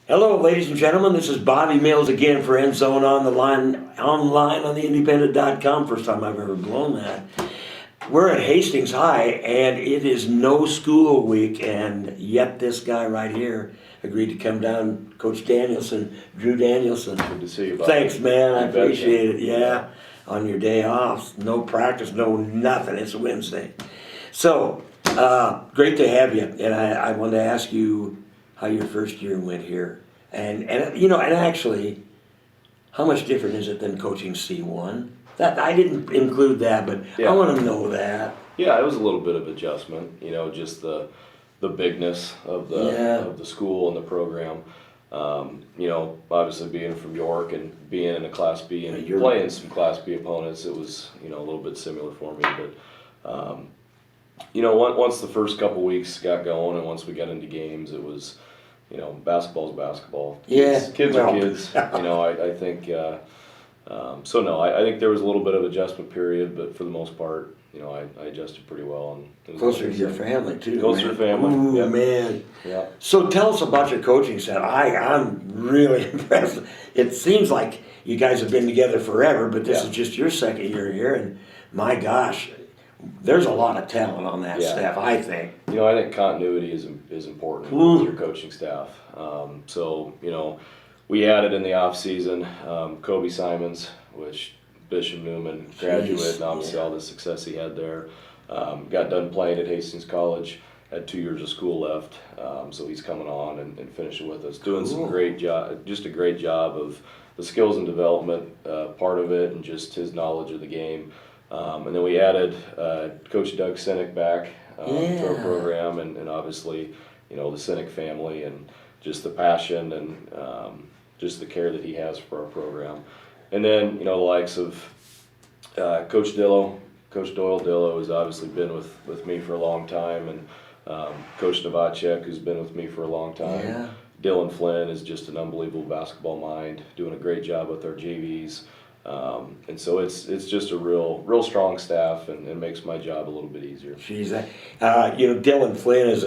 Hello, ladies and gentlemen. This is Bobby Mills again for End Zone on the line, online on theindependent.com. First time I've ever blown that. We're at Hastings High, and it is no school week, and yet this guy right here agreed to come down, Coach Danielson, Drew Danielson. Good to see you, Bobby. Thanks, man. I You betcha. appreciate it. Yeah, on your day off, no practice, no nothing. It's a Wednesday. So, great to have you. And I wanted to ask you how your first year went here. And actually, how much different is it than coaching C1? That I didn't include that, but Yeah. I want to know that. Yeah, it was a little bit of adjustment. Just the bigness of the school and the program. Obviously being from York and being in a Class B and playing some Class B opponents, it was a little bit similar for me. But once the first couple weeks got going and once we got into games, it was basketball's basketball. Kids are kids. I think. I think there was a little bit of adjustment period, but for the most part, I adjusted pretty well. And Closer to your family, too. Closer to family. Ooh, yep. man. Yeah. So tell us about your coaching staff. I'm really impressed. It seems like you guys have been together forever, but this is just your second year here, and my gosh, there's a lot of talent on that staff, I think. I think continuity is important with your coaching staff. We added in the off season Kobe Simons, which Bishop Newman graduate, and obviously all the success he had there. Got done playing at Hastings College, had 2 years of school left, so he's coming on and finishing with us, doing some great job, just a great job of the skills and development part of it, and just his knowledge of the game. And then we added Coach Doug Sinek back to our program, and obviously, the Sinek family and just the passion and just the care that he has for our program. And then, the likes of Coach Dillo. Coach Doyle Dillo has obviously been with me for a long time, and Coach Novacek, who's been with me for a long time. Yeah. Dylan Flynn is just an unbelievable basketball mind, doing a great job with our JVs. And so it's just a real strong staff, and it makes my job a little bit easier. Jeez, Dylan Flynn is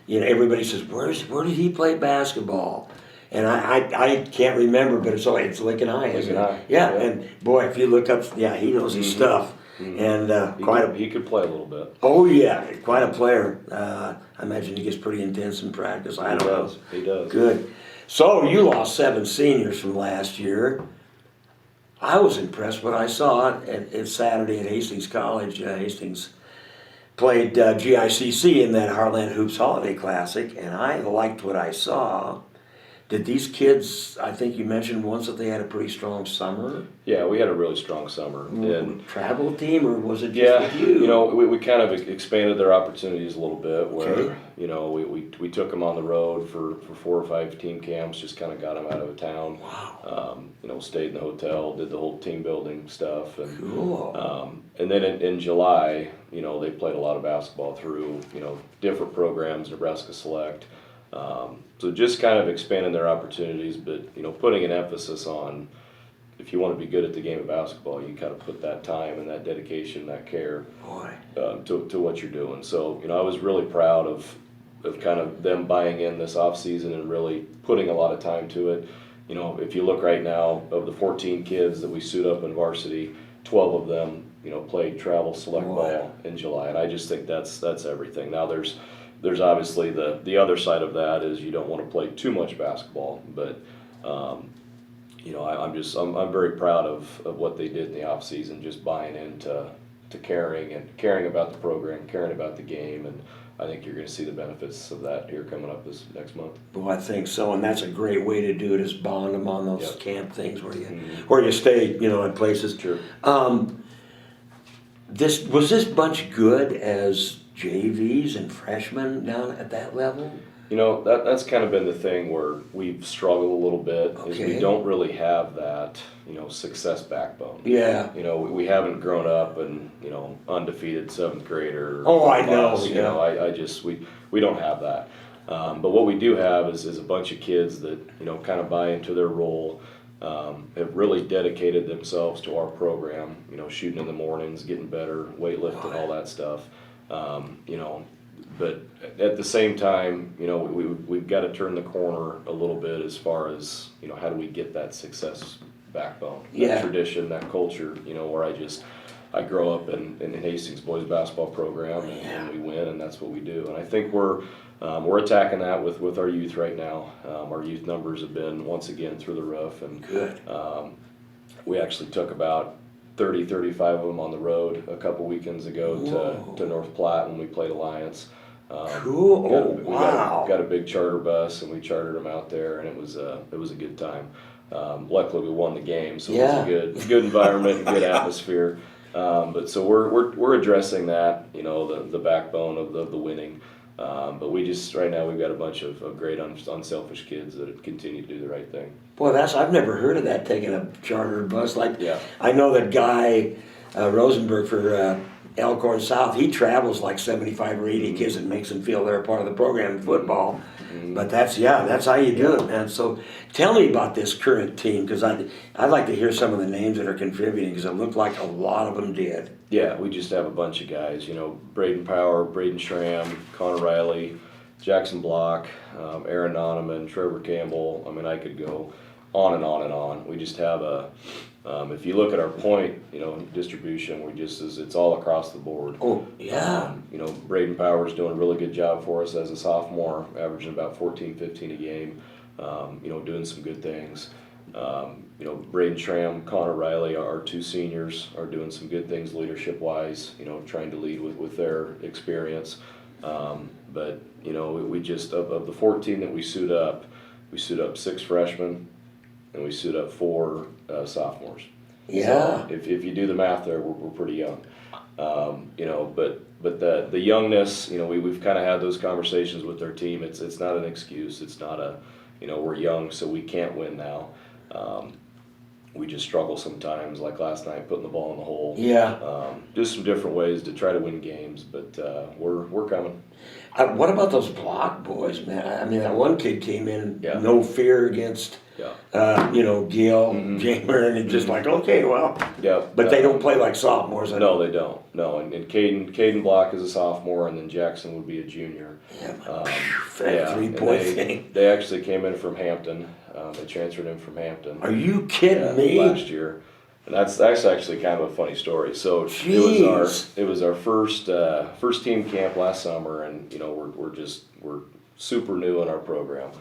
everybody says, where did he play basketball? And I can't remember, but it's Lincoln High, isn't it? Yeah, and boy, if you look up, he knows his stuff. And he could play a little bit. Oh yeah, quite a player. I imagine he gets pretty intense in practice. I don't know. He does. Good. So you lost 7 seniors from last year. I was impressed when I saw it at Saturday at Hastings College. Hastings played GICC in that Heartland Hoops Holiday Classic, and I liked what I saw. Did these kids, I think you mentioned once that they had a pretty strong summer? Yeah, we had a really strong summer. And travel team, or was it just with you? We kind of expanded their opportunities a little bit where, we took them on the road for 4 or 5 team camps, just kind of got them out of town. Wow. Stayed in the hotel, did the whole team building stuff. And, cool. And then in July, they played a lot of basketball through, different programs, Nebraska Select. So just kind of expanding their opportunities, but putting an emphasis on, if you want to be good at the game of basketball, you kind of put that time and that dedication, that care to what you're doing. So I was really proud of kind of them buying in this off season and really putting a lot of time to it. If you look right now, of the 14 kids that we suit up in varsity, 12 of them played travel select ball in July, and I just think that's everything. Now there's obviously the other side of that is you don't want to play too much basketball, but I'm very proud of what they did in the off season, just buying into caring about the program, caring about the game, and I think you're going to see the benefits of that here coming up this next month. Well, I think so, and that's a great way to do it, is bond them on those camp things where you stay, in places. Sure. Was this bunch good as JVs and freshmen down at that level? That's kind of been the thing where we've struggled a little bit, is we don't really have that, success backbone. Yeah. We haven't grown up and, undefeated 7th grader. Oh, I know. We don't have that. But what we do have is a bunch of kids that, kind of buy into their role, have really dedicated themselves to our program, shooting in the mornings, getting better, weightlifting, all that stuff. But at the same time, you know, we've got to turn the corner a little bit as far as, you know, how do we get that success backbone, that tradition, that culture, you know, where I grow up in Hastings boys basketball program, and we win, and that's what we do. And I think we're attacking that with our youth right now. Our youth numbers have been once again through the roof, and good. We actually took about 30, 35 of them on the road a couple weekends ago to North Platte when we played Alliance. Cool. Got a big charter bus, and we chartered them out there, and it was a good time. Luckily, we won the game, so it was a good environment, and good atmosphere. But so we're addressing that, you know, the backbone of the winning. But we just right now we've got a bunch of great unselfish kids that continue to do the right thing. Boy, I've never heard of that, taking a chartered bus. I know that guy Rosenberg for Elkhorn South. He travels like 75 or 80 kids and makes them feel they're a part of the program in football. But that's how you do it, man. So tell me about this current team, because I'd like to hear some of the names that are contributing, because it looked like a lot of them did. Yeah, we just have a bunch of guys. You know, Braden Power, Braden Schramm, Connor Riley, Jackson Block, Aaron Noneman, Trevor Campbell. I mean, I could go on and on and on. We just have if you look at our point, you know, distribution, it's all across the board. Oh, yeah. You know, Braden Power's doing a really good job for us as a sophomore, averaging about 14, 15 a game, you know, doing some good things. You know, Braden Schramm, Connor Riley, our two seniors, are doing some good things leadership-wise, you know, trying to lead with their experience. But, you know, we just, of the 14 that we suit up 6 freshmen, and we suit up 4 sophomores. Yeah. So if you do the math there, we're pretty young. You know, but the youngness, you know, we've kind of had those conversations with our team. It's not an excuse. It's not you know, we're young, so we can't win now. We just struggle sometimes, like last night, putting the ball in the hole. Yeah. Just some different ways to try to win games, but we're coming. What about those block boys, man? I mean, that one kid came in, no fear against, you know, Gil, Jamer, and it's just like, okay, well. Yeah. But they don't play like sophomores. No, they don't. No, and Caden Block is a sophomore, and then Jackson would be a junior. That 3-point thing. They actually came in from Hampton. They transferred in from Hampton. Are you kidding me? Last year. And that's actually kind of a funny story. So it was our first team camp last summer, and you know we're super new in our program,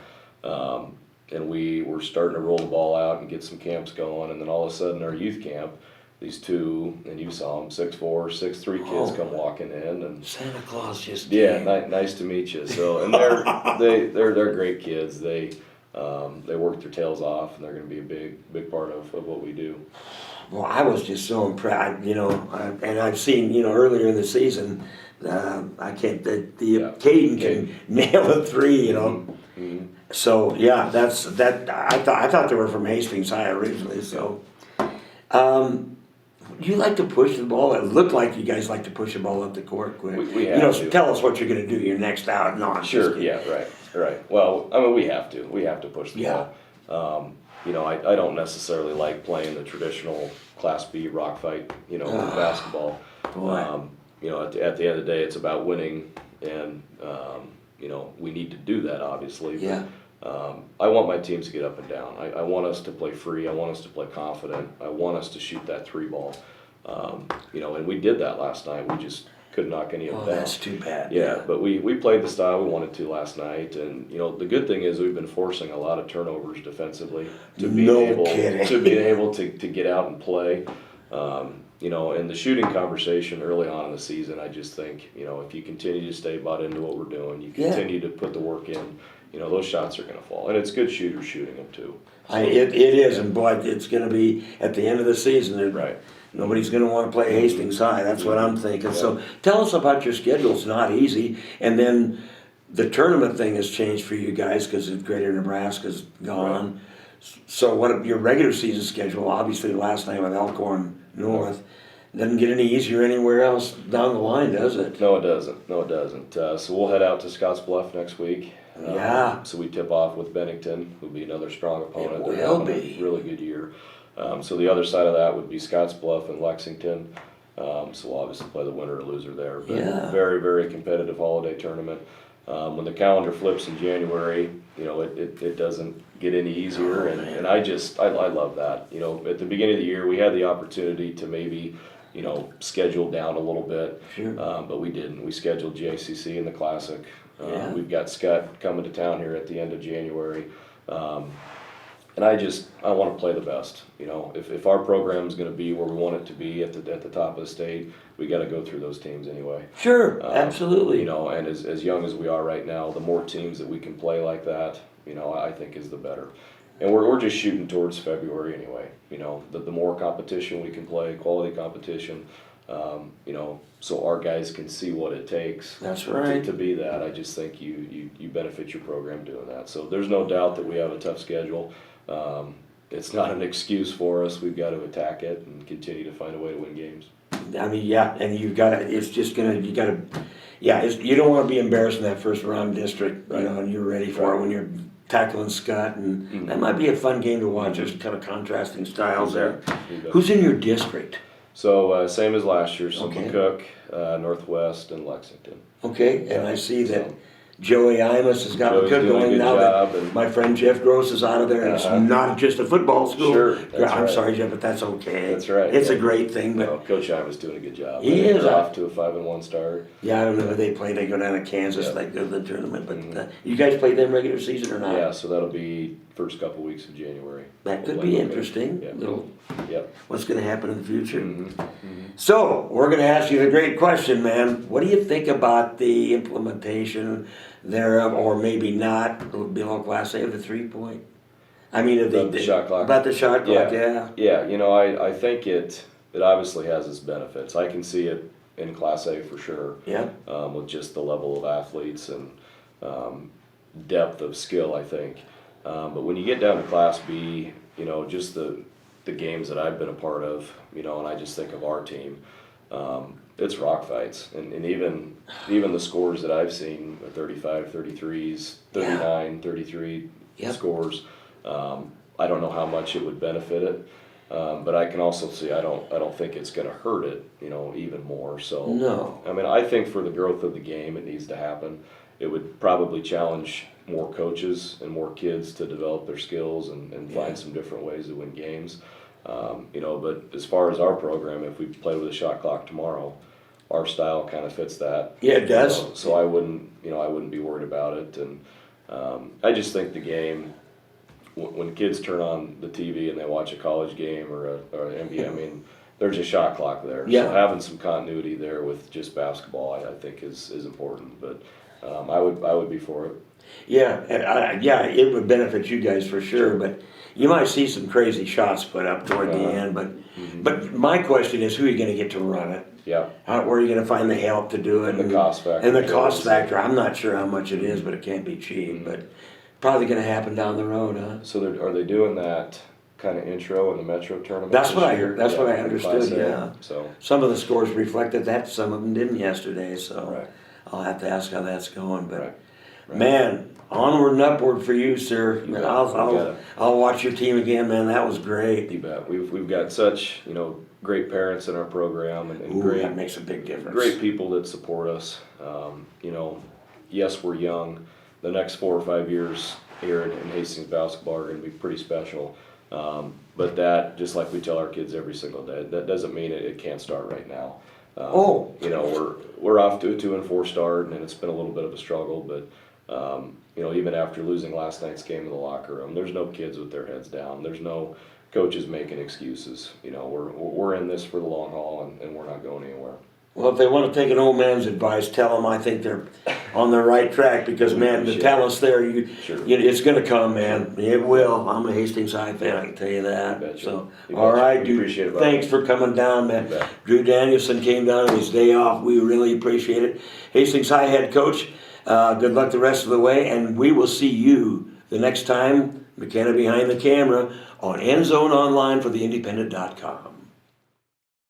and we were starting to roll the ball out and get some camps going, and then all of a sudden our youth camp, these two, and you saw them, 6'4", 6'3" kids come walking in, and Santa Claus just nice to meet you. So and they're great kids. They work their tails off, and they're going to be a big part of what we do. Well, I was just so impressed, you know, and I've seen, you know, earlier in the season, Caden can nail a 3, you know. So yeah, I thought they were from Hastings High originally. So, you like to push the ball. It looked like you guys like to push the ball up the court quick. We have to. Tell us what you're going to do your next out. No, sure. Yeah. Right. Well, I mean, we have to push the ball. You know, I don't necessarily like playing the traditional Class B rock fight, you know, with basketball. You know, at the end of the day, it's about winning, and, you know, we need to do that, obviously. Yeah. But, I want my teams to get up and down. I want us to play free. I want us to play confident. I want us to shoot that 3 ball. You know, and we did that last night. We just couldn't knock any of them down. That's too bad. Yeah, but we played the style we wanted to last night, and you know the good thing is we've been forcing a lot of turnovers defensively to be able to get out and play. You know, in the shooting conversation early on in the season, I just think, you know, if you continue to stay bought into what we're doing, you continue to put the work in, you know, those shots are going to fall, and it's good shooters shooting them too. So, it is, and boy, it's going to be at the end of the season. Right. Nobody's going to want to play Hastings High. That's what I'm thinking. Yeah. So tell us about your schedule. It's not easy. And then the tournament thing has changed for you guys because Greater Nebraska's gone. Right. So what your regular season schedule, obviously last night with Elkhorn North, doesn't get any easier anywhere else down the line, does it? No, it doesn't. So we'll head out to Scottsbluff next week. So we tip off with Bennington, who'll be another strong opponent. It will be. A really good year. So the other side of that would be Scottsbluff and Lexington. So we'll obviously play the winner or loser there. But Yeah. very, very competitive holiday tournament. When the calendar flips in January, it doesn't get any easier, and I love that. At the beginning of the year, we had the opportunity to maybe, schedule down a little bit, Sure. but we didn't. We scheduled GACC and the Classic. Yeah. We've got Scott coming to town here at the end of January. And I want to play the best. If our program's going to be where we want it to be at the top of the state, we got to go through those teams anyway. Sure, absolutely. And as young as we are right now, the more teams that we can play like that, I think is the better. And we're just shooting towards February anyway. The more competition we can play, quality competition, so our guys can see what it takes. That's right. To be that. I just think you benefit your program doing that. So there's no doubt that we have a tough schedule. It's not an excuse for us. We've got to attack it and continue to find a way to win games. I mean, yeah, and you don't want to be embarrassed in that first round district, Right. and you're ready for it when you're tackling Scott, and that might be a fun game to watch. There's kind of contrasting styles there. Who's in your district? So same as last year, so Okay. McCook, Northwest, and Lexington. Okay, and I see that Joey Imus has got Joey's McCook doing a going good now job, that and- my friend Jeff Gross is out of there, and it's not just a football school. Sure, that's I'm right. sorry, Jeff, but that's okay. That's right, It's a yeah. great thing, but Coach Imus doing a good job. He is. They're off to a 5-1 start. yeah, I don't know who they play. They go down to Kansas, Yeah. they go to the tournament, but you guys play them regular season or not? Yeah, so that'll be first couple weeks of January. That could We'll be play them. interesting. Yeah. Little, Yep. what's going to happen in the future? Mhm. So we're going to ask you the great question, man. What do you think about the implementation thereof, or maybe not, below Class A of the 3-point? I mean, About the shot clock? About the shot clock, yeah. Yeah, I think it obviously has its benefits. I can see it in Class A for sure. Yeah. With just the level of athletes and depth of skill, I think. But when you get down to Class B, just the games that I've been a part of, and I just think of our team, it's rock fights. And even the scores that I've seen, 35, 33s, 39, 33 scores, I don't know how much it would benefit it. But I can also see I don't think it's going to hurt it, even more. So No. I mean, I think for the growth of the game, it needs to happen. It would probably challenge more coaches and more kids to develop their skills and find some different ways to win games. But as far as our program, if we play with a shot clock tomorrow, our style kind of fits that. Yeah, it does. So I wouldn't be worried about it. And I just think the game, when kids turn on the TV and they watch a college game or an NBA, I mean, there's a shot clock there. Yeah. So having some continuity there with just basketball, I think is important. But I would be for it. Yeah, and it would benefit you guys for sure, but you might see some crazy shots put up toward the end. But my question is, who are you going to get to run it? Yeah. Where are you going to find the help to do it? And the cost factor. And the cost factor, I'm not sure how much it is, but it can't be cheap. But probably going to happen down the road, huh? So are they doing that kind of intro in the Metro tournament? That's this what I year? heard. That's what I in understood. Class A. Yeah. So Some of the scores reflected that. Some of them didn't yesterday. So Right. I'll have to ask how that's going. But Right. man, onward and upward for you, sir. You bet. I'll watch your team again, man. That was great. you bet. We've got such great parents in our program and Ooh, great that makes a big difference. great people that support us. Yes, we're young. The next 4 or 5 years here in Hastings basketball are going to be pretty special. But that, just like we tell our kids every single day, that doesn't mean it can't start right now. We're off to a 2-4 start, and it's been a little bit of a struggle. But even after losing last night's game in the locker room, there's no kids with their heads down. There's no coaches making excuses. We're in this for the long haul, and we're not going anywhere. Well, if they want to take an old man's advice, tell them I think they're on the right track because, man, the talent's there. Sure. It's going to come, man. It will. I'm a Hastings High fan, I can tell you that. You betcha. So, You all betcha. right, We dude. appreciate it, Thanks brother. for coming down, man. You bet. Drew Danielson came down on his day off. We really appreciate it. Hastings High head coach, good luck the rest of the way, and we will see you the next time, McKenna Behind the Camera, on Endzone Online for theindependent.com.